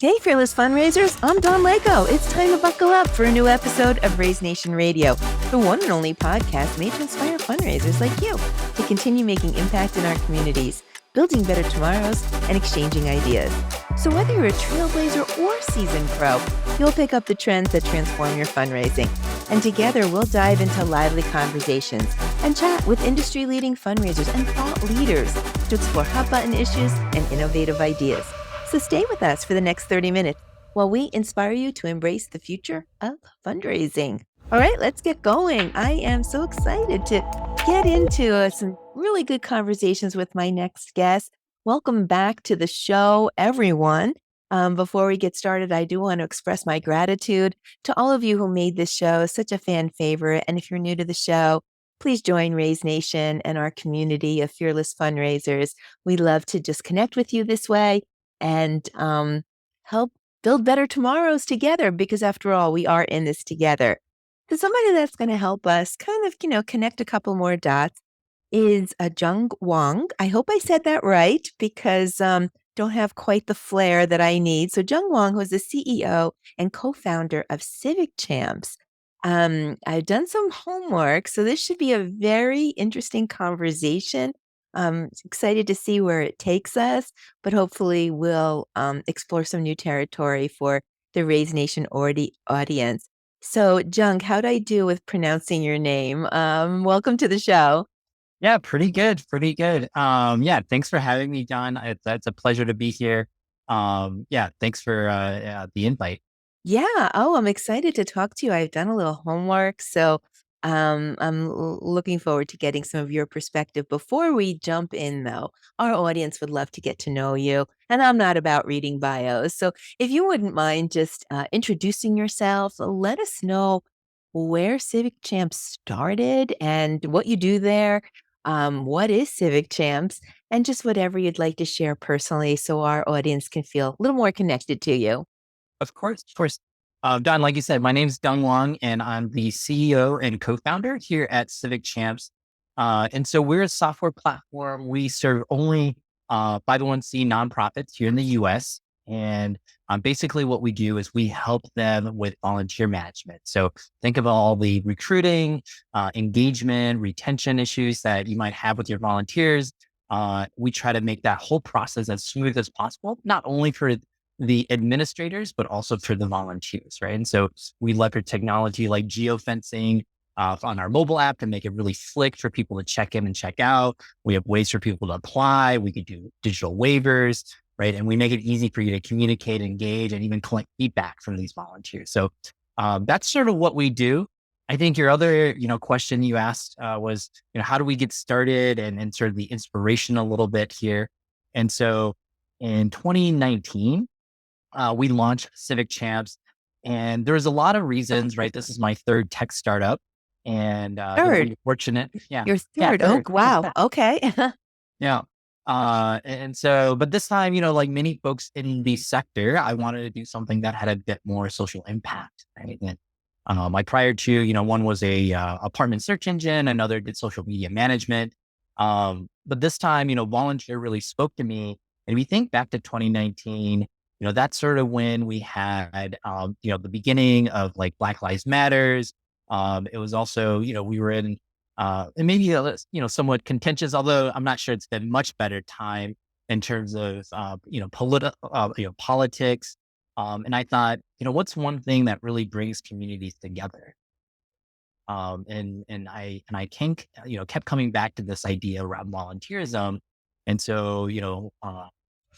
Hey, fearless fundraisers, I'm Don Lako. It's time to buckle up for a new episode of Raise Nation Radio, the one and only podcast made to inspire fundraisers like you to continue making impact in our communities, building better tomorrows, and exchanging ideas. So whether you're a trailblazer or seasoned pro, you'll pick up the trends that transform your fundraising. And together, we'll dive into lively conversations and chat with industry-leading fundraisers and thought leaders to explore hot-button issues and innovative ideas. So stay with us for the next 30 minutes while we inspire you to embrace the future of fundraising. All right, let's get going. I am so excited to get into some really good conversations with my next guest. Welcome back to the show, everyone. Before we get started, I do want to express my gratitude to all of you who made this show such a fan favorite. And if you're new to the show, please join Raise Nation and our community of fearless fundraisers. We love to just connect with you this way and help build better tomorrows together, because after all, we are in this together. So somebody that's going to help us kind of, connect a couple more dots is Geng Wang. I hope I said that right, because don't have quite the flair that I need. So Geng Wang, who's the CEO and co-founder of Civic Champs. I've done some homework, so this should be a very interesting conversation. Excited to see where it takes us, but hopefully we'll explore some new territory for the Raise Nation audience. So, Jung, how'd I do with pronouncing your name? Welcome to the show. Yeah, pretty good, pretty good. Yeah, thanks for having me, Don. It's a pleasure to be here. Yeah, thanks for the invite. Yeah. Oh, I'm excited to talk to you. I've done a little homework, so looking forward to getting some of your perspective. Before we jump in, though, our audience would love to get to know you, and I'm not about reading bios. So if you wouldn't mind just introducing yourself, let us know where Civic Champs started and what you do there. What is Civic Champs? And just whatever you'd like to share personally so our audience can feel a little more connected to you. Of course, of course. Don, like you said, my name's Dong Wang, and I'm the CEO and co-founder here at Civic Champs. And so we're a software platform. We serve only 501c nonprofits here in the US. And basically what we do is we help them with volunteer management. So think of all the recruiting, engagement, retention issues that you might have with your volunteers. We try to make that whole process as smooth as possible, not only for the administrators, but also for the volunteers, right? And so we leverage technology like geofencing on our mobile app to make it really slick for people to check in and check out. We have ways for people to apply. We could do digital waivers, right? And we make it easy for you to communicate, engage, and even collect feedback from these volunteers. So that's sort of what we do. I think your other, question you asked was, how do we get started and sort of the inspiration a little bit here. And so in 2019, we launched Civic Champs, and there's a lot of reasons, right? This is my third tech startup, and Third. fortunate. Yeah, You're yeah, third. Oh, third. wow. Okay. Yeah. And so, but this time, like many folks in the sector, I wanted to do something that had a bit more social impact, right? And my prior two, one was a apartment search engine, another did social media management. But this time, volunteer really spoke to me. And we think back to 2019, that's sort of when we had, the beginning of like Black Lives Matters. It was also, we were in, and maybe, somewhat contentious, although I'm not sure it's been much better time in terms of, politics. And I thought, what's one thing that really brings communities together? And I think, kept coming back to this idea around volunteerism. And so,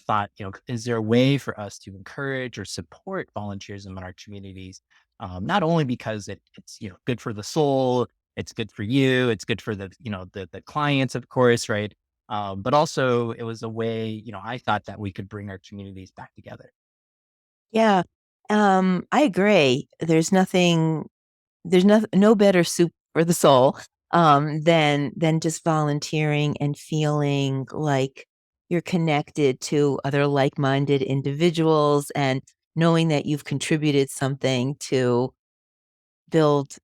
thought, is there a way for us to encourage or support volunteerism in our communities? Not only because it's, good for the soul, it's good for you, it's good for the clients, of course, right? But also it was a way, I thought that we could bring our communities back together. Yeah. I agree. There's no better soup for the soul, than just volunteering and feeling like you're connected to other like-minded individuals and knowing that you've contributed something to build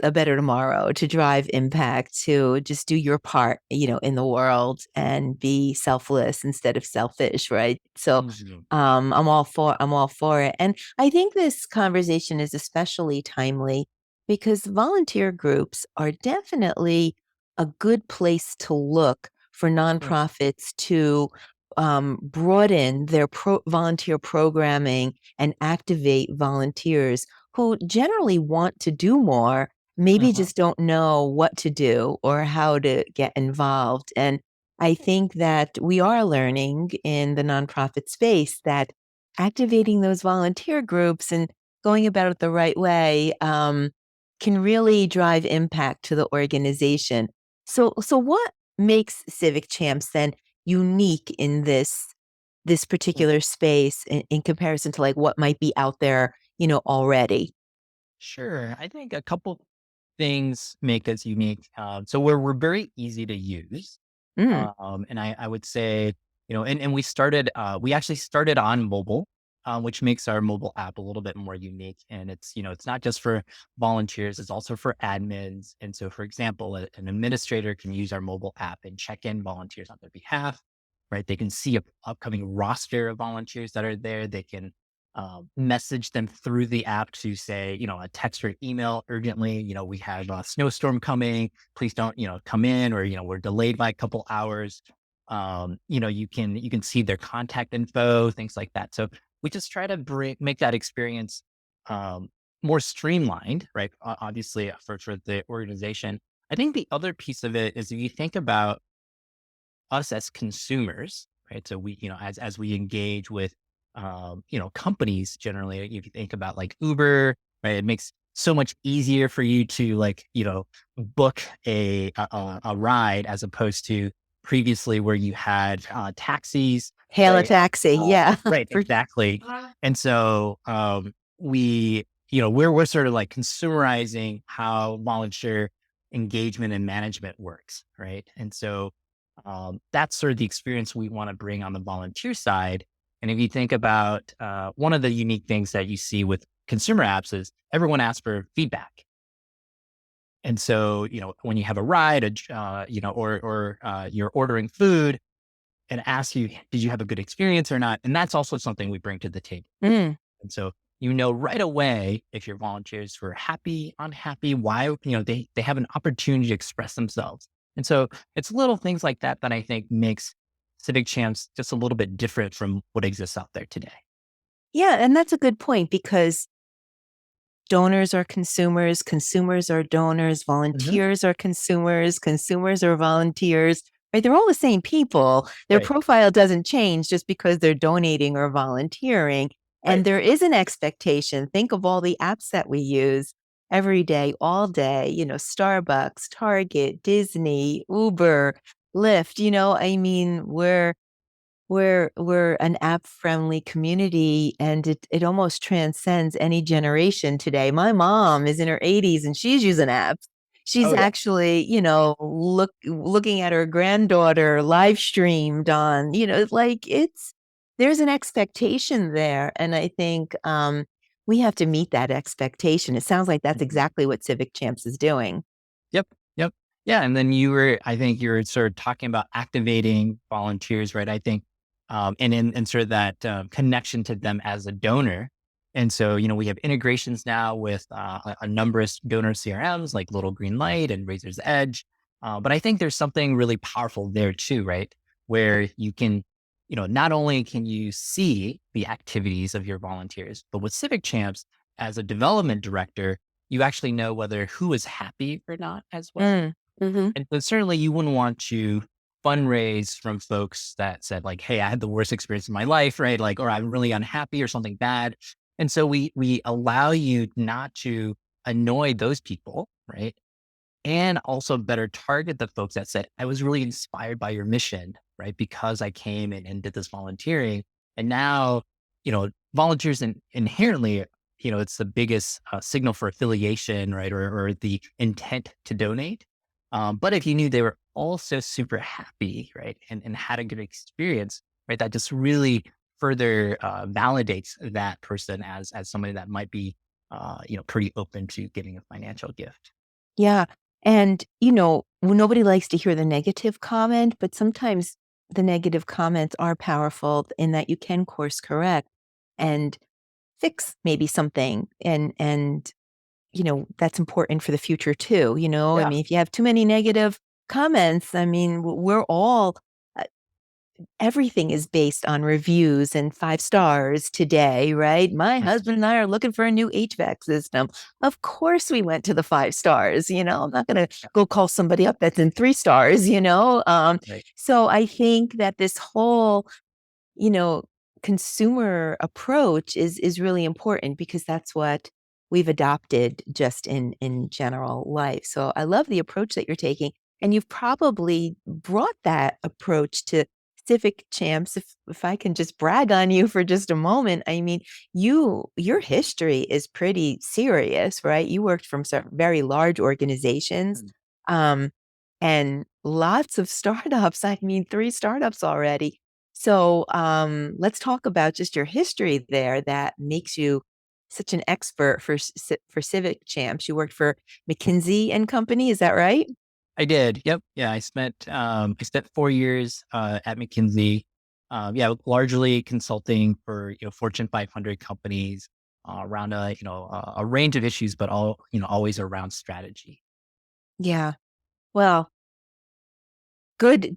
a better tomorrow, to drive impact, to just do your part, in the world and be selfless instead of selfish, right? So Mhm. I'm all for it. And I think this conversation is especially timely because volunteer groups are definitely a good place to look for Mm. nonprofits to broaden their volunteer programming and activate volunteers who generally want to do more, maybe Mhm. just don't know what to do or how to get involved. And I think that we are learning in the nonprofit space that activating those volunteer groups and going about it the right way can really drive impact to the organization. So what makes Civic Champs then unique in this Mm. particular space in comparison to like what might be out there, already? Sure. I think a couple things make us unique. So we're very easy to use. Mm, And I would say, and we actually started on mobile, which makes our mobile app a little bit more unique. And it's not just for volunteers, it's also for admins. And so, for example, an administrator can use our mobile app and check in volunteers on their behalf, right? They can see a upcoming roster of volunteers that are there. They can message them through the app to say, a text or email urgently, we have a snowstorm coming, please don't, come in, or, we're delayed by a couple hours. You can see their contact info, things like that. So we just try to make that experience um, more streamlined, right? Obviously for the organization. I think the other piece of it is if you think about us as consumers, right? So we, as we engage with, companies generally, if you think about like Uber, right? It makes so much easier for you to like, book a ride as opposed to previously where you had taxis, hail a right? taxi. Yeah. Right, For exactly. And so we're sort of like consumerizing how volunteer engagement and management works, right? And so that's sort of the experience we want to bring on the volunteer side. And if you think about one of the unique things that you see with consumer apps is everyone asks for feedback. And so, when you have a ride, or you're ordering food and asks you, did you have a good experience or not? And that's also something we bring to the table. mm. And so, right away if your volunteers were happy, unhappy, why, they have an opportunity to express themselves. And so it's little things like that that I think makes Civic Champs just a little bit different from what exists out there today. Yeah, and that's a good point because donors are consumers, consumers are donors, Hmm. volunteers are consumers, consumers are volunteers, right? They're all the same people. Their Right. profile doesn't change just because they're donating or volunteering. And Right. there is an expectation. Think of all the apps that we use every day, all day, Starbucks, Target, Disney, Uber, Lyft, I mean, we're an app-friendly community, and it almost transcends any generation today. My mom is in her 80s, and she's using apps. She's Oh yeah. actually, looking at her granddaughter live streamed on, like there's an expectation there, and I think, we have to meet that expectation. It sounds like that's Mhm. exactly what Civic Champs is doing. Yep. Yep. Yeah. And then I think you were sort of talking about activating volunteers, right? I think, and sort of that connection to them as a donor. And so, we have integrations now with a number of donor CRMs like Little Green Light and Razor's Edge. But I think there's something really powerful there too, right? Where you can, not only can you see the activities of your volunteers, but with Civic Champs as a development director, you actually know whether who is happy or not as well. Mm, mhm. And so certainly you wouldn't want to fundraise from folks that said like, "Hey, I had the worst experience of my life," right? Like, or I'm really unhappy or something bad. And so we allow you not to annoy those people, right? And also better target the folks that said, I was really inspired by your mission, right? Because I came and did this volunteering. And now, volunteers inherently, it's the biggest signal for affiliation, right? Or the intent to donate. But if you knew they were also super happy, right? And had a good experience, right? That just really further validates that person as somebody that might be, pretty open to giving a financial gift. Yeah. And, nobody likes to hear the negative comment, but sometimes the negative comments are powerful in that you can course correct and fix maybe something. And, that's important for the future too. I Yeah. mean, if you have too many negative comments, I mean, we're all uh, everything is based on reviews and 5 stars today, right? My Right. husband and I are looking for a new HVAC system. Of course, we went to the 5 stars. I'm not going to Yeah. go call somebody up that's in 3 stars. Right. So I think that this whole you know, consumer approach is really important because that's what we've adopted just in general life. So I love the approach that you're taking, and you've probably brought that approach to Civic Champs. If I can just brag on you for just a moment, I mean, your history is pretty serious, right? You worked from some very large organizations, Mm. um, and lots of startups. I mean, 3 startups already. So let's talk about just your history there that makes you such an expert for Civic Champs. You worked for McKinsey and Company, is that right? I did. Yep. Yeah. I spent 4 years at McKinsey. Yeah, largely consulting for Fortune 500 companies around a range of issues, but all always around strategy. Yeah. Well, good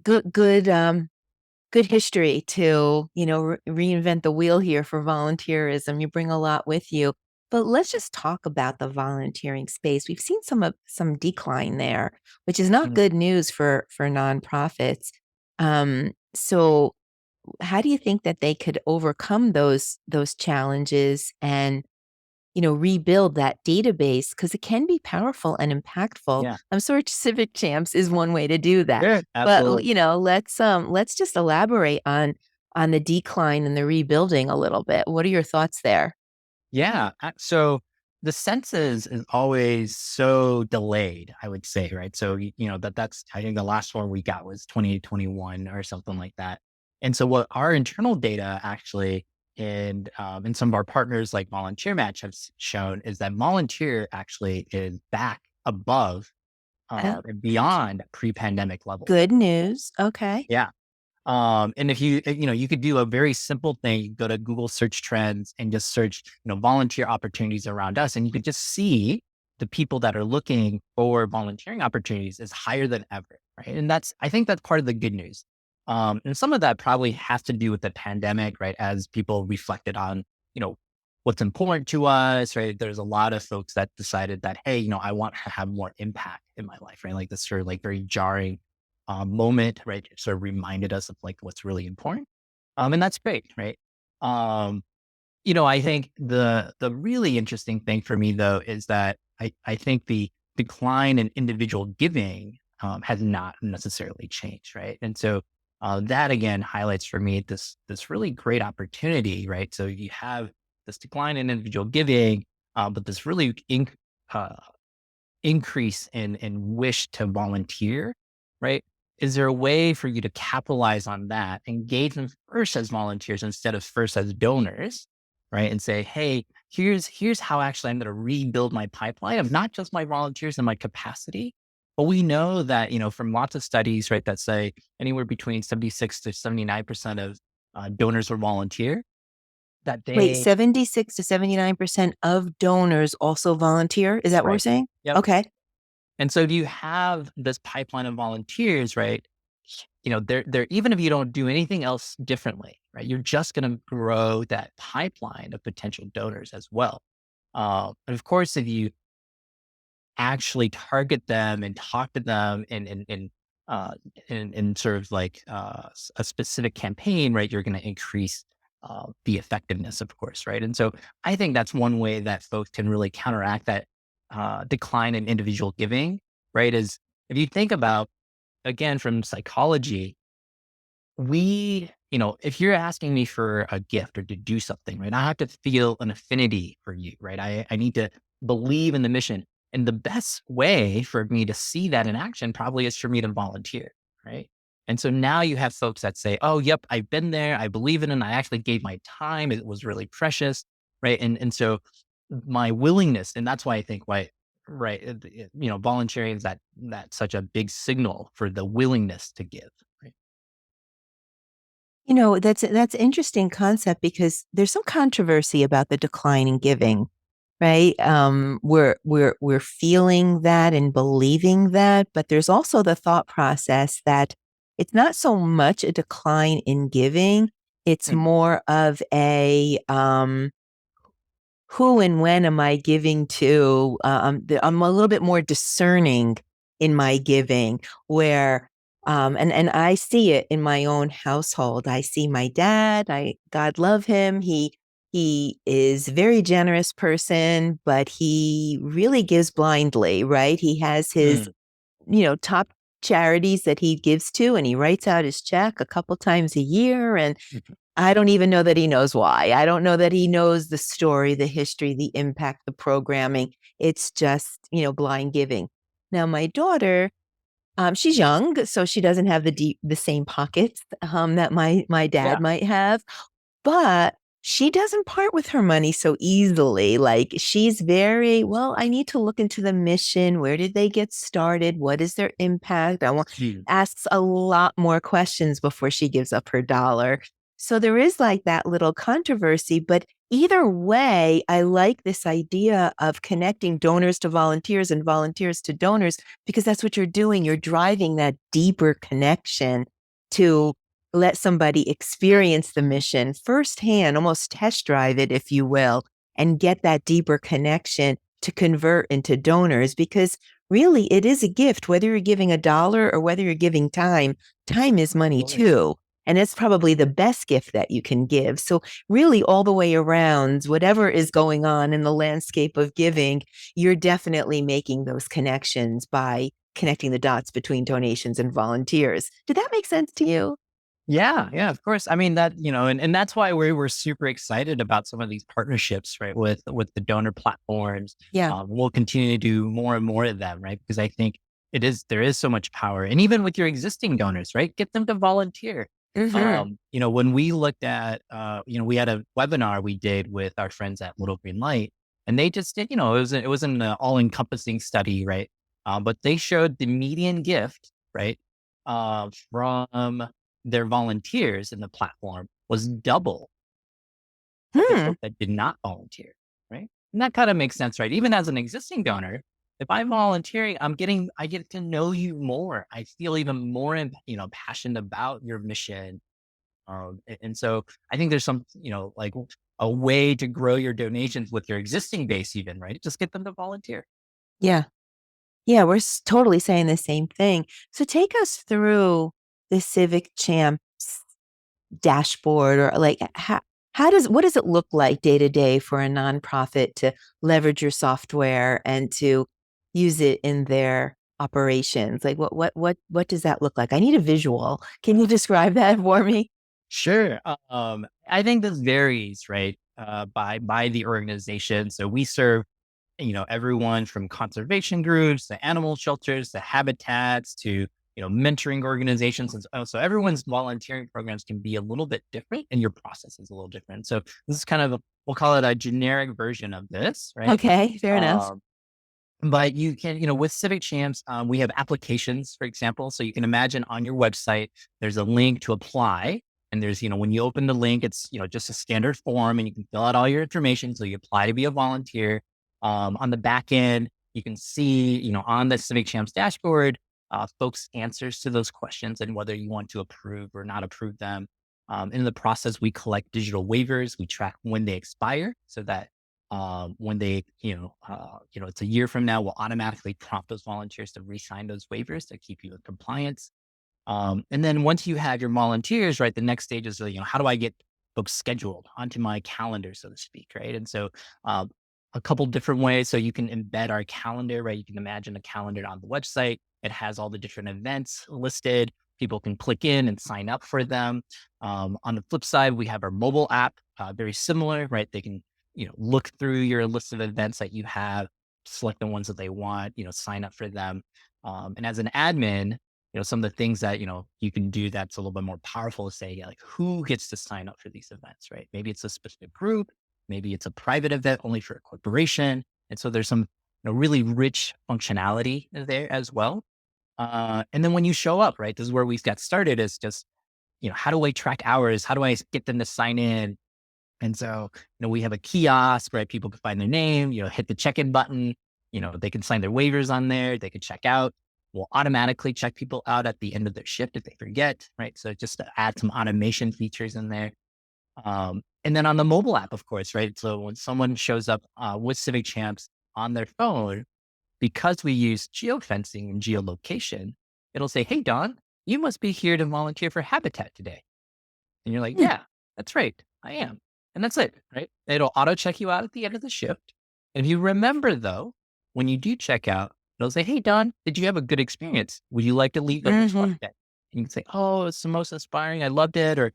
history to, reinvent the wheel here for volunteerism. You bring a lot with you. But let's just talk about the volunteering space. We've seen some decline there, which is not Mhm. good news for nonprofits. So how do you think that they could overcome those challenges and rebuild that database because it can be powerful and impactful. Yeah. I'm sure Civic Champs is one way to do that. Sure. But Absolutely. let's just elaborate on the decline and the rebuilding a little bit. What are your thoughts there? Yeah. So the census is always so delayed, I would say, right? So, that's, I think the last one we got was 2021 or something like that. And so what our internal data actually and some of our partners like Volunteer Match have shown is that volunteer actually is back above Oh, and beyond pre-pandemic levels. good news. Okay. Yeah. And if you could do a very simple thing, go to Google search trends and just search, volunteer opportunities around us. And you could just see the people that are looking for volunteering opportunities is higher than ever. Right. And I think that's part of the good news. And some of that probably has to do with the pandemic, right? As people reflected on, you know, what's important to us, right? There's a lot of folks that decided that, hey, I want to have more impact in my life, right? Like this sort of like very jarring moment, right? It sort of reminded us of like what's really important. And that's great, right? Um, I think the really interesting thing for me though is that I think the decline in individual giving has not necessarily changed, right? And so that again highlights for me this really great opportunity, right? So you have this decline in individual giving, but this really uh, increase in wish to volunteer, right? Is there a way for you to capitalize on that, engage them first as volunteers instead of first as donors, right? And say, hey, here's how actually I'm going to rebuild my pipeline of not just my volunteers and my capacity, but we know that from lots of studies, right, that say anywhere between 76 to 79% of donors or volunteer that Wait, they 76 to 79% of donors also volunteer? Is that's that what we're right. saying? Yep. Okay. And so do you have this pipeline of volunteers, right? They're even if you don't do anything else differently, right? You're just going to grow that pipeline of potential donors as well. And of course, if you actually target them and talk to them uh, in sort of like a specific campaign, right? You're going to increase the effectiveness, of course, right? And so I think that's one way that folks can really counteract that decline in individual giving, right? Is if you think about again from psychology, if you're asking me for a gift or to do something, right, I have to feel an affinity for you, right? I need to believe in the mission. And the best way for me to see that in action probably is for me to volunteer, right? And so now you have folks that say, oh, yep, I've been there. I believe in it. And I actually gave my time. It was really precious, right? And so my willingness, and that's why I think why right. Volunteering is that such a big signal for the willingness to give. Right. That's an interesting concept because there's some controversy about the decline in giving, right? We're feeling that and believing that, but there's also the thought process that it's not so much a decline in giving, it's Mm, more of a who and when am I giving to? I'm a little bit more discerning in my giving, where and I see it in my own household. I see my dad. I God love him. He is a very generous person, but he really gives blindly, right? He has his mm, top charities that he gives to, and he writes out his check a couple times a year, and mhm. I don't even know that he knows why. I don't know that he knows the story, the history, the impact, the programming. It's just, blind giving. Now, my daughter, she's young, so she doesn't have the same pockets that my dad Yeah. might have, but she doesn't part with her money so easily. Like she's very, well, I need to look into the mission. Where did they get started? What is their impact? I want Mm, asks a lot more questions before she gives up her dollar. So there is like that little controversy, but either way, I like this idea of connecting donors to volunteers and volunteers to donors because that's what you're doing. You're driving that deeper connection to let somebody experience the mission firsthand, almost test drive it, if you will, and get that deeper connection to convert into donors because really it is a gift, whether you're giving a dollar or whether you're giving time. Time is money absolutely. too. And it's probably the best gift that you can give. So, really, all the way around, whatever is going on in the landscape of giving, you're definitely making those connections by connecting the dots between donations and volunteers. Did that make sense to you? Yeah, yeah, of course. I mean that, and that's why we were super excited about some of these partnerships, right, with the donor platforms. Yeah. We'll continue to do more and more of them, right? Because I think there is so much power. And even with your existing donors, right? Get them to volunteer. Hmm. When we looked at we had a webinar we did with our friends at Little Green Light, and they just did, it was an all-encompassing study, right? But they showed the median gift, right? From their volunteers in the platform was double what the Hmm. folk that did not volunteer, right? And that kind of makes sense, right? Even as an existing donor, if I'm volunteering, I get to know you more. I feel even more, passionate about your mission. And so I think there's some, like a way to grow your donations with your existing base, even, right? Just get them to volunteer. Yeah. Yeah. We're totally saying the same thing. So take us through the Civic Champs dashboard or like what does it look like day to day for a nonprofit to leverage your software and to use it in their operations? Like what does that look like? I need a visual. Can you describe that for me? Sure. I think this varies, right? By the organization. So we serve, everyone from conservation groups to animal shelters to habitats to, mentoring organizations. And so everyone's volunteering programs can be a little bit different and your process is a little different. So this is kind of we'll call it a generic version of this, right? Okay, fair enough. Um, but you can, with Civic Champs, we have applications, for example. So you can imagine on your website, there's a link to apply. And there's, when you open the link, it's, just a standard form and you can fill out all your information. So you apply to be a volunteer. On the back end, you can see, on the Civic Champs dashboard, folks' answers to those questions and whether you want to approve or not approve them. In the process, we collect digital waivers. We track when they expire so that when they, it's a year from now, we'll automatically prompt those volunteers to re-sign those waivers to keep you in compliance. And then once you have your volunteers, right, the next stage is, how do I get folks scheduled onto my calendar, so to speak, right? And so um, a couple different ways. So you can embed our calendar, right? You can imagine a calendar on the website. It has all the different events listed. People can click in and sign up for them. On the flip side, we have our mobile app, very similar, right? They can, look through your list of events that you have, select the ones that they want, sign up for them. And as an admin, some of the things that, you can do that's a little bit more powerful is say, yeah, like who gets to sign up for these events, right? Maybe it's a specific group, maybe it's a private event only for a corporation. And so there's some really rich functionality there as well. And then when you show up, right, this is where we got started is just, how do I track hours? How do I get them to sign in? And so, we have a kiosk, right? People can find their name, hit the check-in button, they can sign their waivers on there, they can check out. We'll automatically check people out at the end of their shift if they forget, right? So just to add some automation features in there. And then on the mobile app, of course, right? So when someone shows up with Civic Champs on their phone, because we use geofencing and geolocation, it'll say, "Hey, Don, you must be here to volunteer for Habitat today." And you're like, Hmm. "Yeah, that's right. I am." And that's it, right? It'll auto check you out at the end of the shift. And if you remember though, when you do check out, it'll say, "Hey, Don, did you have a good experience? Would you like to leave a response Hmm. today?" And you can say, "Oh, it's the most inspiring. I loved it." Or,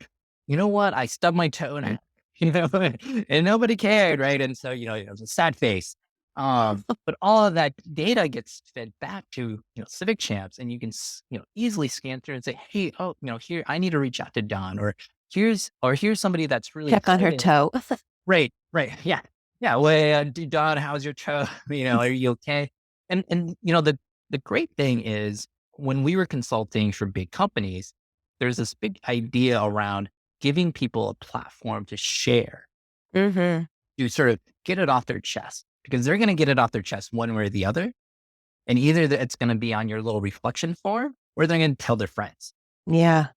"You know what? I stubbed my toe and and nobody cared." Right. And so, it was a sad face. But all of that data gets fed back to, Civic Champs, and you can, easily scan through and say, "Hey, oh, here, I need to reach out to Don," or here's somebody that's really Check on her excited. toe. Right, right. Yeah. Yeah. Well, Don, how's your toe? Are you okay? And the great thing is when we were consulting for big companies, there's this big idea around giving people a platform to share, Hmm. to sort of get it off their chest, because they're going to get it off their chest one way or the other. And either it's going to be on your little reflection form, or they're going to tell their friends. Yeah.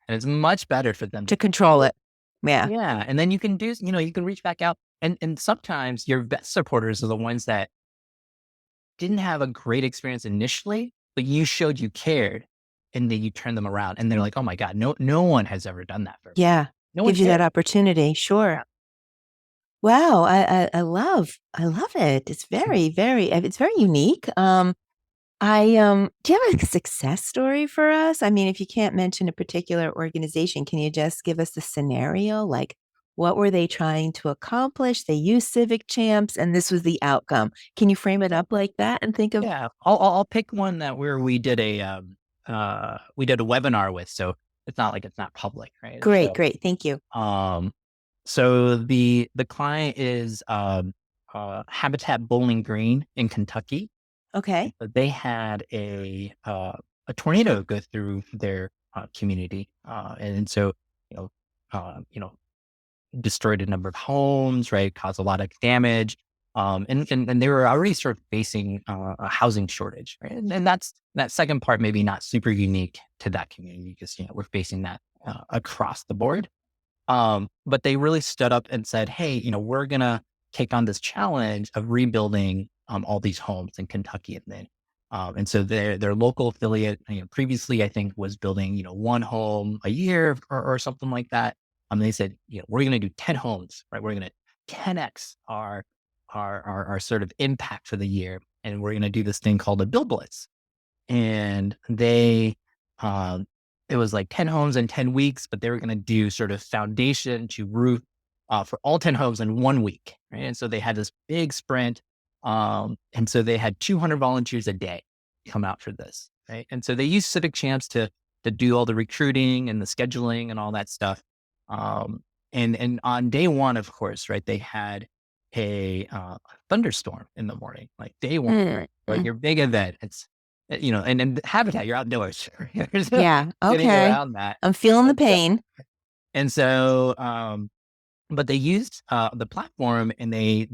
And it's much better for them To to control it. Yeah. Yeah, and then you can do, you can reach back out, and sometimes your best supporters are the ones that didn't have a great experience initially, but you showed you cared, and then you turn them around, and they're like, "Oh my god, no one has ever done that for me. Yeah. No one Gives you that cared." opportunity. Yeah. Sure. Wow. I love it. It's Mhm. it's very unique. Do you have a success story for us? I mean, if you can't mention a particular organization, can you just give us a scenario? Like, what were they trying to accomplish? They used Civic Champs, and this was the outcome. Can you frame it up like that and think of Yeah, I'll pick one that where we did a webinar with, so it's not like it's not public, right? great, So, great. Thank you. um, so the client is Habitat Bowling Green in Kentucky. Okay. But they had a tornado go through their community, and so you know, uh, you know, destroyed a number of homes, right? Caused a lot of damage, and they were already sort of facing a housing shortage, right? And that's that second part, maybe not super unique to that community because we're facing that across the board. But they really stood up and said, "Hey, we're gonna take on this challenge of rebuilding all these homes in Kentucky." And so their local affiliate, previously I think was building, one home a year or something like that. They said, we're gonna do 10 homes, right? We're gonna 10x our sort of impact for the year, and we're gonna do this thing called a Bill Blitz. And um, it was like 10 homes in 10 weeks, but they were going to do sort of foundation to roof for all 10 homes in 1 week. Right. And so they had this big sprint. And so they had 200 volunteers a day come out for this. Right. And so they used Civic Champs to do all the recruiting and the scheduling and all that stuff. Um, and on day one, of course, right, they had a thunderstorm in the morning, like day one, Mm, right? Like mm. your big event. It's and Habitat, you're outdoors. There's no Yeah. getting Okay. around that. I'm feeling the And so pain. and so, but they used, the platform, and they,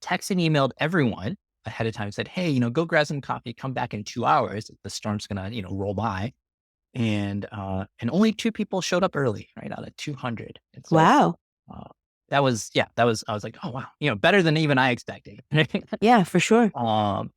text and emailed everyone ahead of time, said, "Hey, go grab some coffee, come back in 2 hours. The storm's gonna, roll by." And only 2 people showed up early, right, out of 200. And so, Wow. uh, that was I was like, "Oh, wow," better than even I expected. Yeah, for sure.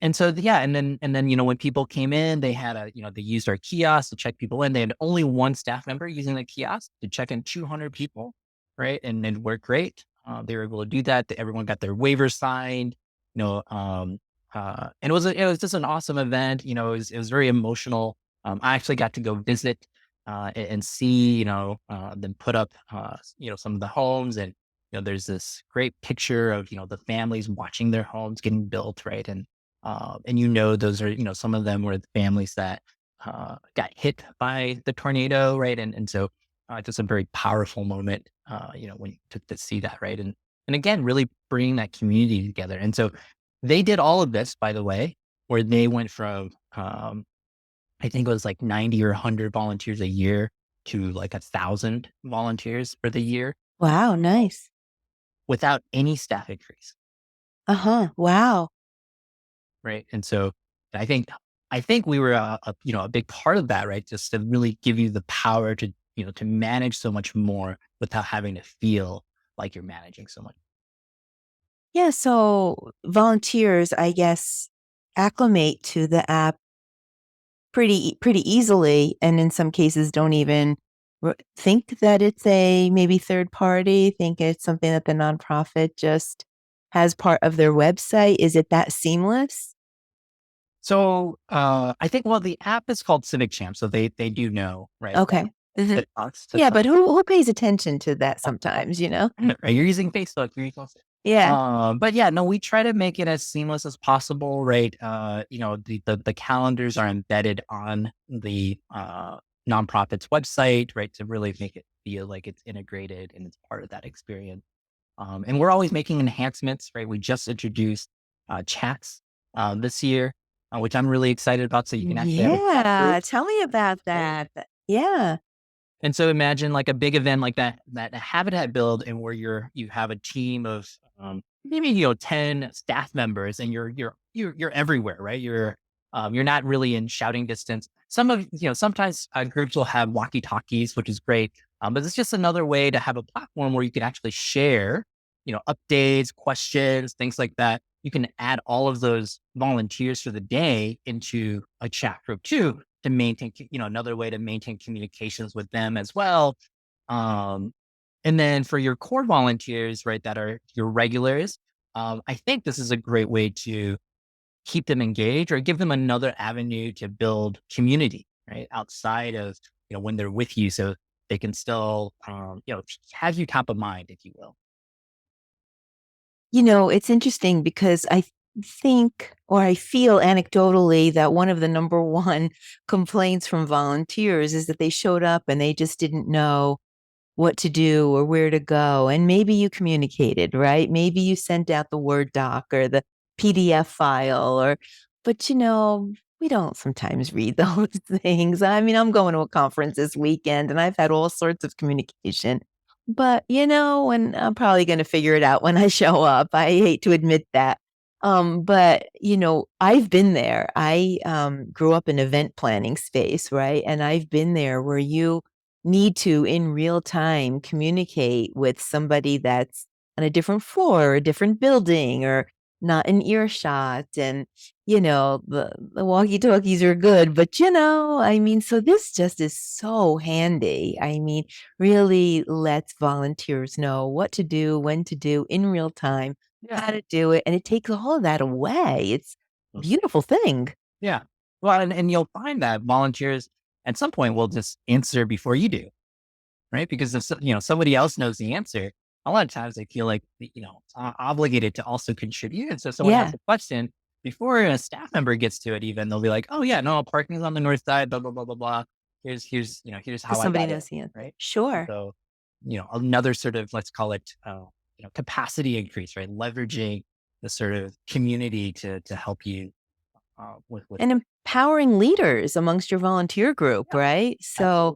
And so yeah, and then when people came in, they had they used our kiosk to check people in. They had only one staff member using the kiosk to check in 200 people, right? And it worked great. They were able to do that. Everyone got their waivers signed, you know. And it was just an awesome event. It was very emotional. I actually got to go visit and see them put up some of the homes, and there's this great picture of, the families watching their homes getting built, right? And those are, some of them were the families that got hit by the tornado, right? And so just a very powerful moment, when you took to see that, right? And again, really bringing that community together. And so they did all of this, by the way, where they went from, I think it was like 90 or 100 volunteers a year to like 1,000 volunteers for the year Wow, nice. without any staff increase. Uh-huh. Wow. Right. And so I think, I think we were a big part of that, right? Just to really give you the power to, to manage so much more without having to feel like you're managing so much. Yeah, so volunteers, I guess, acclimate to the app pretty easily, and in some cases don't even think that it's a maybe third party, think it's something that the nonprofit just has part of their website. Is it that seamless? So I think, well, the app is called Civic Champ. So they do know, right? That Okay. Mhm. it talks to Yeah, but who pays attention to that sometimes, you know? right. You're using Facebook, you're using Yeah. but yeah, no, we try to make it as seamless as possible, right? The calendars are embedded on the nonprofit's website, right? To really make it feel like it's integrated and it's part of that experience. And we're always making enhancements, right? We just introduced chats this year, which I'm really excited about. So you can actually have a chat Yeah, group. tell me about that. Yeah. And so imagine like a big event like that habitat build, and where you have a team of maybe 10 staff members, and you're everywhere, right? You're not really in shouting distance. Sometimes groups will have walkie talkies, which is great, but it's just another way to have a platform where you can actually share updates, questions, things like that. You can add all of those volunteers for the day into a chat group too, to maintain, another way to maintain communications with them as well. Um, and then for your core volunteers, right, that are your regulars, I think this is a great way to keep them engaged or give them another avenue to build community, right, outside of, when they're with you. So they can still, have you top of mind, if you will. You know, it's interesting because I think or I feel anecdotally that one of the number one complaints from volunteers is that they showed up and they just didn't know what to do or where to go. And maybe you communicated, right? Maybe you sent out the Word doc or the PDF file but we don't sometimes read those things. I mean, I'm going to a conference this weekend and I've had all sorts of communication. But and I'm probably going to figure it out when I show up. I hate to admit that. But I've been there. I grew up in event planning space, right? And I've been there where you need to in real time communicate with somebody that's on a different floor, a different building, or not in earshot. And the walkie talkies are good, but I mean, so this just is so handy. I mean, really lets volunteers know what to do, when to do in real time, Yeah. how to do it, and it takes all of that away. It's a beautiful thing. Yeah. Well, and you'll find that volunteers at some point will just answer before you do, right? Because if somebody else knows the answer, a lot of times they feel like obligated to also contribute. And so someone has Yeah, a question before a staff member gets to it. Even they'll be like, "Oh yeah, no, parking is on the north side. Blah blah blah blah blah. Here's because how I somebody got in." knows the answer. Right. Sure. So another sort of, let's call it capacity increase, right? Leveraging the sort of community to help you with. And empowering leaders amongst your volunteer group, Yeah, right? So, absolutely.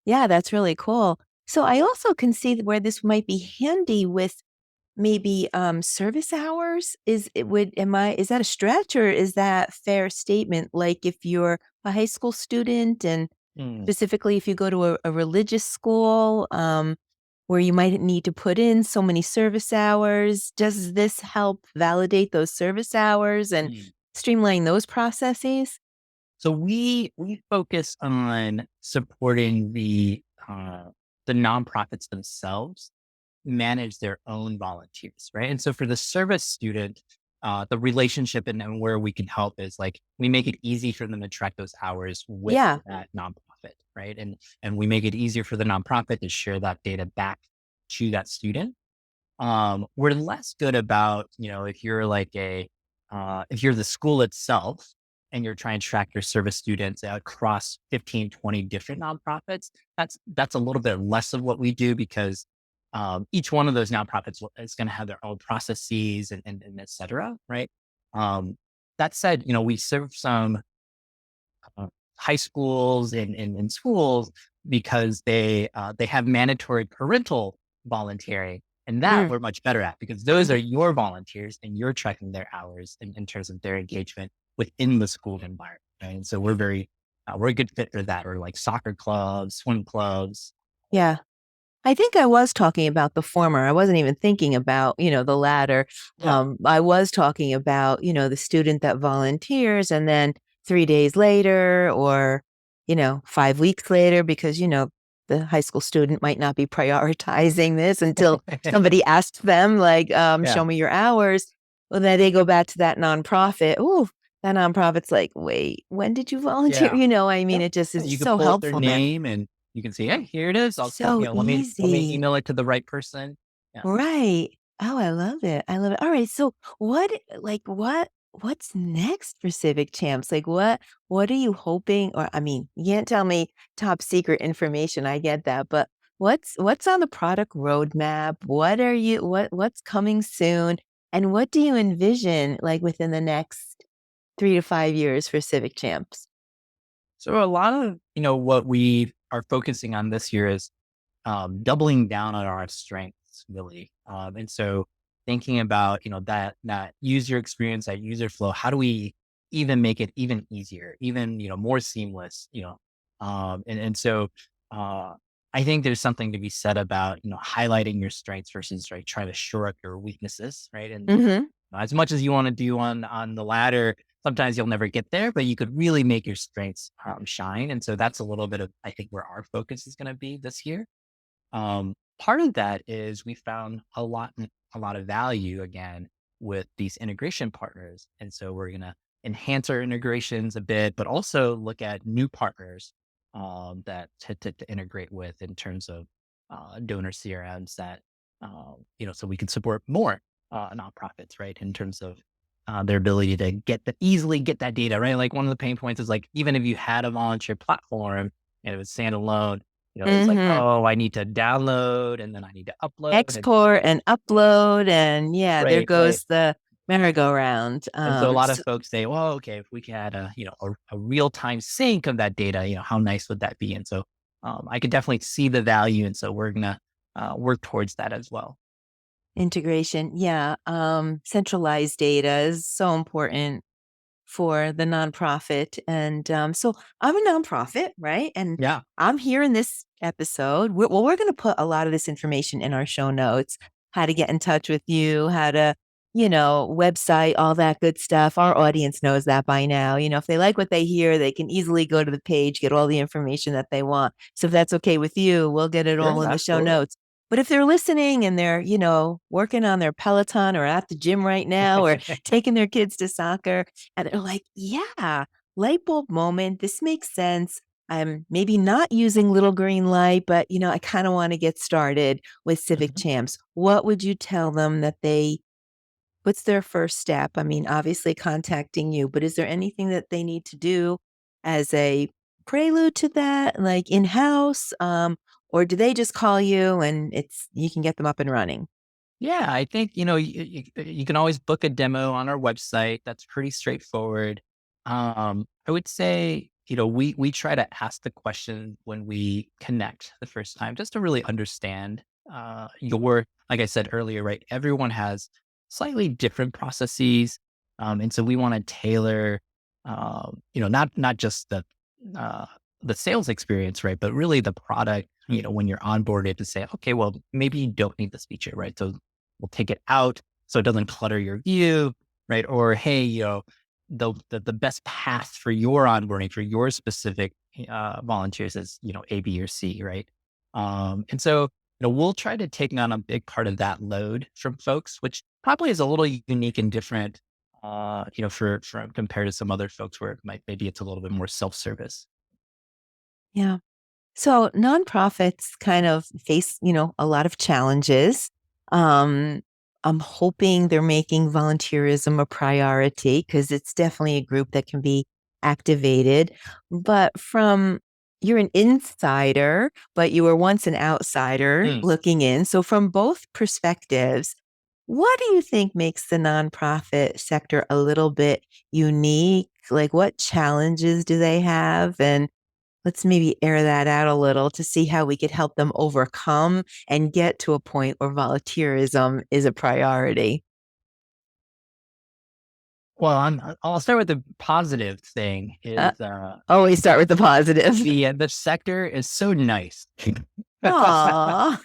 yeah, that's really cool. So I also can see where this might be handy with maybe service hours. Is that a stretch or is that fair statement? Like if you're a high school student and Mm. specifically if you go to a religious school, where you might need to put in so many service hours, does this help validate those service hours and Mm. streamline those processes? So we focus on supporting the nonprofits themselves manage their own volunteers, right? And so for the service student, the relationship and where we can help is like we make it easy for them to track those hours with Yeah. that nonprofit, right? And we make it easier for the nonprofit to share that data back to that student. We're less good about, if you're like if you're the school itself and you're trying to track your service students across 15, 20 different nonprofits, that's a little bit less of what we do because each one of those nonprofits is going to have their own processes and et cetera, right? That said, we serve some uh, high schools and schools because they have mandatory parental volunteering, and that Mm, we're much better at because those are your volunteers and you're tracking their hours in terms of their engagement within the school environment. Right? And so we're a good fit for that, or like soccer clubs, swim clubs. yeah. I think I was talking about the former. I wasn't even thinking about, the latter. Yeah. I was talking about, the student that volunteers and then 3 days later or, 5 weeks later, because, the high school student might not be prioritizing this until somebody asks them, like, Yeah. show me your hours. Well, then they go back to that nonprofit. Ooh, that nonprofit's like, wait, when did you volunteer? Yeah. I mean, Yep. it just Yeah, is you could so pull up their helpful now. name and you can see, hey, here it is. So Let me easy. email it to the right person. Yeah. Right. Oh, I love it. I love it. All right. So what's next for Civic Champs? Like what are you hoping or I mean, you can't tell me top secret information. I get that, but what's on the product roadmap? What's coming soon? And what do you envision like within the next 3 to 5 years for Civic Champs? So a lot of, what we are focusing on this year is doubling down on our strengths really. And so thinking about, that user experience, that user flow, how do we even make it even easier, even, more seamless, and so, uh, I think there's something to be said about, highlighting your strengths versus right, trying to shore up your weaknesses. Right. And Mhm. as much as you want to do on the ladder, sometimes you'll never get there, but you could really make your strengths shine. And so that's a little bit of, I think, where our focus is going to be this year. Part of that is we found a lot of value again with these integration partners, and so we're gonna enhance our integrations a bit, but also look at new partners that to integrate with in terms of donor CRMs that so we can support more nonprofits, right? In terms of their ability to easily get that data, right? Like one of the pain points is like even if you had a volunteer platform and it was standalone, it's like, Mhm. "Oh, I need to download and then I need to upload," and Export and upload and yeah, there right, right. goes the merry-go-round. And so a lot of folks say, "Well, okay, if we could add a real-time sync of that data, how nice would that be?" And so, I could definitely see the value, and so we're gonna, work towards that as well. Integration, yeah, centralized data is so important for the nonprofit. And so I'm a nonprofit, right? And Yeah. I'm here in this episode. We're going to put a lot of this information in our show notes, how to get in touch with you, how to, website, all that good stuff. Our audience knows that by now. If they like what they hear, they can easily go to the page, get all the information that they want. So if that's okay with you, we'll get it all Sure, in the show absolutely. notes. But if they're listening and they're, working on their Peloton or at the gym right now or taking their kids to soccer, and they're like, yeah, light bulb moment. This makes sense. I'm maybe not using little green light, but I kind of want to get started with Civic Mhm. Champs. What would you tell them what's their first step? I mean, obviously contacting you, but is there anything that they need to do as a prelude to that, like in-house? Or do they just call you and you can get them up and running? Yeah, I think, you can always book a demo on our website. That's pretty straightforward. I would say, we try to ask the question when we connect the first time, just to really understand like I said earlier, right? Everyone has slightly different processes. And so we want to tailor, not just uh, the sales experience, right? But really the product, when you're onboarded to say, okay, well, maybe you don't need this feature, right? So we'll take it out so it doesn't clutter your view, right? Or hey, the best path for your onboarding for your specific volunteers is A, B, or C, right? And so we'll try to take on a big part of that load from folks, which probably is a little unique and different, for compared to some other folks where maybe it's a little bit more self service. Yeah. So nonprofits kind of face, a lot of challenges. Um, I'm hoping they're making volunteerism a priority because it's definitely a group that can be activated. But you're an insider, but you were once an outsider looking in. So from both perspectives, What do you think makes the nonprofit sector a little bit unique? Like, what challenges do they have? And let's maybe air that out a little to see how we could help them overcome and get to a point where volunteerism is a priority. Well, I'll start with the positive thing Uh, is Always start with the positive. the sector is so nice. Aww.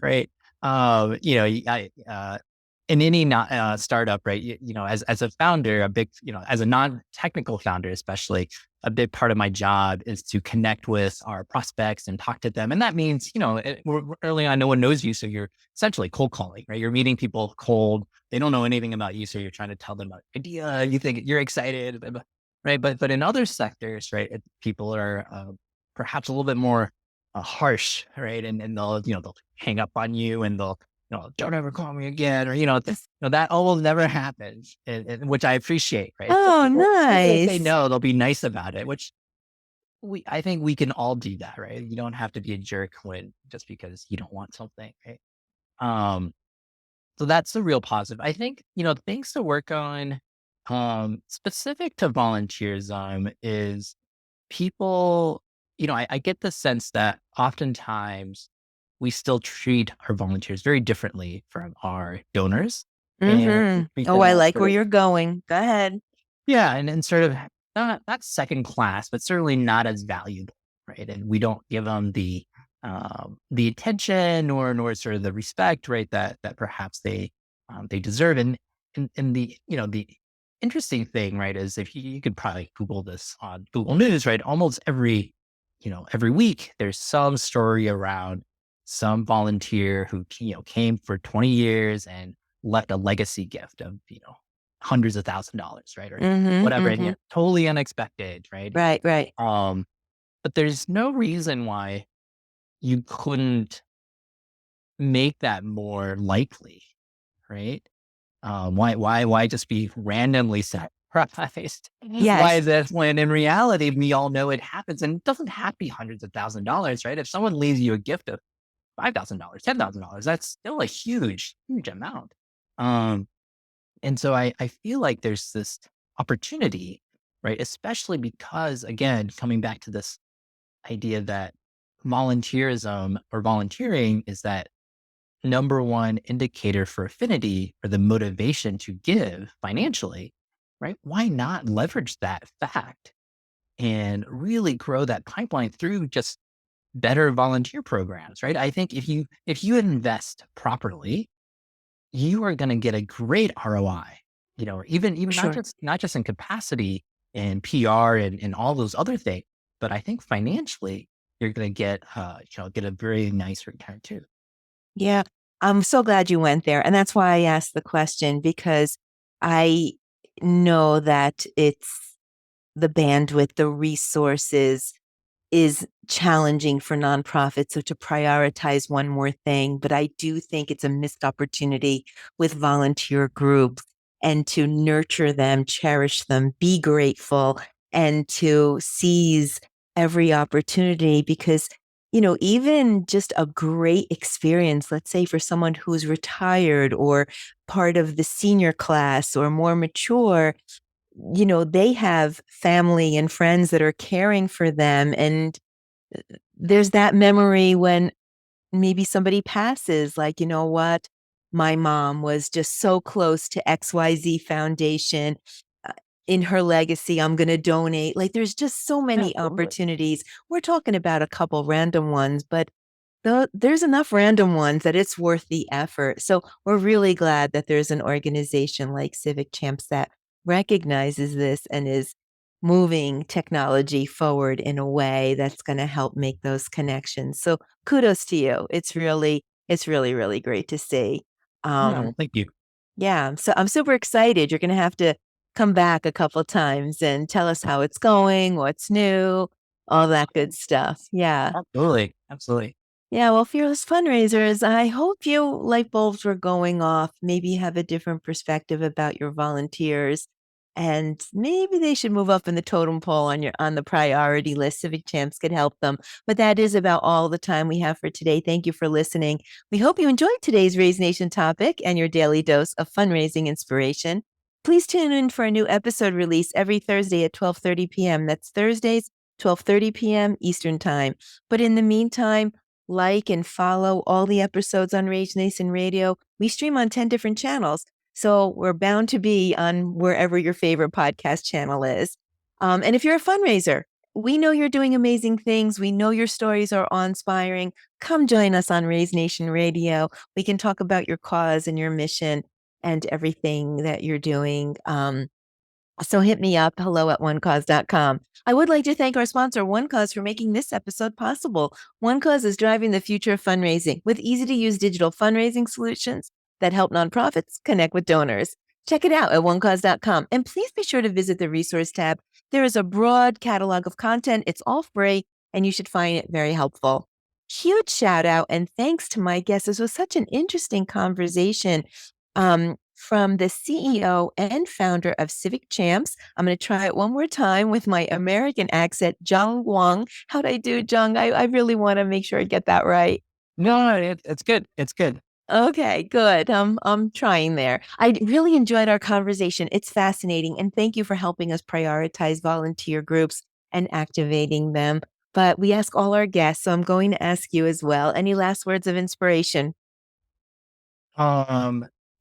Right. In any not, startup, right? As a founder, a big, as a non-technical founder, especially, a big part of my job is to connect with our prospects and talk to them. And that means, early on, no one knows you. So you're essentially cold calling, right? You're meeting people cold. They don't know anything about you. So you're trying to tell them about idea. You think you're excited, right? But in other sectors, right, people are perhaps a little bit more harsh, right? And they'll hang up on you and they'll, don't ever call me again, or that almost never happens, and which I appreciate, right? So Oh, even if they nice. know, they'll be nice about it, which I think we can all do that, right? You don't have to be a jerk when just because you don't want something, right? Um, so that's a real positive. I think, things to work on, specific to volunteerism is people, I get the sense that oftentimes we still treat our volunteers very differently from our donors and Mm-hmm. treat Oh, them I as like sort where of, you're going. Go ahead. yeah, and sort of not second class, but certainly not as valuable, right? And we don't give them the attention nor sort of the respect, right? That perhaps they deserve. And the interesting thing, right, is if you could probably Google this on Google News, right? Almost every week there's some story around some volunteer who came for 20 years and left a legacy gift of hundreds of $1,000s, right? Or Mm-hmm. whatever, and Mm-hmm. yet totally unexpected, right? Right, right. Um, but there's no reason why you couldn't make that more likely, right? Why just be randomly surprised? Why Yes. is this when in reality we all know it happens and it doesn't have to be hundreds of $1,000s, right? If someone leaves you a gift of $5,000, $10,000, that's still a huge, huge amount. Um, And so I feel like there's this opportunity, right? Especially because, again, coming back to this idea that volunteerism or volunteering is that number one indicator for affinity or the motivation to give financially, right? Why not leverage that fact and really grow that pipeline through just better volunteer programs, right? I think if you invest properly, you are going to get a great ROI, even not Sure. just in capacity and PR and all those other things, but I think financially you're going to get a very nice return too. Yeah. I'm so glad you went there. And that's why I asked the question because I know that it's the bandwidth, the resources, is challenging for nonprofits. So to prioritize one more thing, but I do think it's a missed opportunity with volunteer groups and to nurture them, cherish them, be grateful, and to seize every opportunity because even just a great experience, let's say for someone who's retired or part of the senior class or more mature, they have family and friends that are caring for them. And there's that memory when maybe somebody passes, like, you know what? My mom was just so close to XYZ Foundation. Uh, In her legacy, I'm going to donate. Like, there's just so Yeah, many totally. opportunities. We're talking about a couple random ones, but there's enough random ones that it's worth the effort. So we're really glad that there's an organization like Civic Champs that recognizes this and is moving technology forward in a way that's going to help make those connections. So kudos to you. It's really, really great to see. Yeah, well, thank you. Yeah, so I'm super excited. You're going to have to come back a couple times and tell us how it's going, what's new, all that good stuff. Yeah. Absolutely. Absolutely. Yeah, well, Fearless Fundraisers, I hope you light bulbs were going off. Maybe you have a different perspective about your volunteers. and maybe they should move up in the totem pole on the priority list. Civic Champs could help them. But that is about all the time we have for today. Thank you for listening. We hope you enjoyed today's Raise Nation topic and your daily dose of fundraising inspiration. Please tune in for a new episode release every Thursday at 12:30 p.m. That's Thursdays, 12:30 p.m. Eastern Time. But in the meantime, like and follow all the episodes on Raise Nation Radio. We stream on 10 different channels. So we're bound to be on wherever your favorite podcast channel is. And if you're a fundraiser, we know you're doing amazing things. We know your stories are awe-inspiring. Come join us on Raise Nation Radio. We can talk about your cause and your mission and everything that you're doing. So hit me up, hello@onecause.com. I would like to thank our sponsor, One Cause, for making this episode possible. One Cause is driving the future of fundraising with easy-to-use digital fundraising solutions that help nonprofits connect with donors. Check it out at onecause.com. And please be sure to visit the resource tab. There is a broad catalog of content. It's all free, and you should find it very helpful. Huge shout out and thanks to my guests. This was such an interesting conversation. From the CEO and founder of Civic Champs. I'm going to try it one more time with my American accent, Wang. How'd I do, Jung? I really want to make sure I get that right. No, it's good. It's good. Okay, good. I'm trying there. I really enjoyed our conversation. It's fascinating. And thank you for helping us prioritize volunteer groups and activating them. But we ask all our guests, so I'm going to ask you as well. Any last words of inspiration?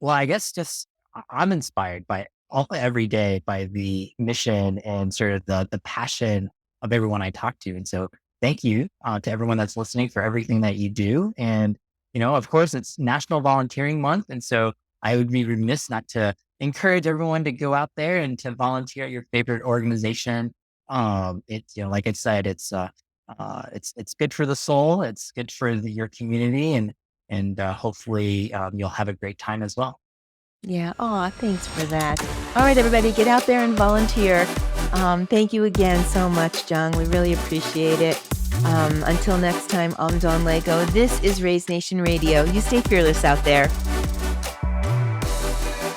Well, I guess just I'm inspired by every day by the mission and sort of the passion of everyone I talk to. And so thank you to everyone that's listening for everything that you do. And, of course, it's National Volunteering Month. And so I would be remiss not to encourage everyone to go out there and to volunteer at your favorite organization. It's, like I said, it's good for the soul. It's good for your community, and hopefully you'll have a great time as well. Yeah. Aw, thanks for that. All right, everybody, get out there and volunteer. Thank you again so much, Jung. We really appreciate it. Until next time, I'm Dawn Lego. This is Raise Nation Radio. You stay fearless out there.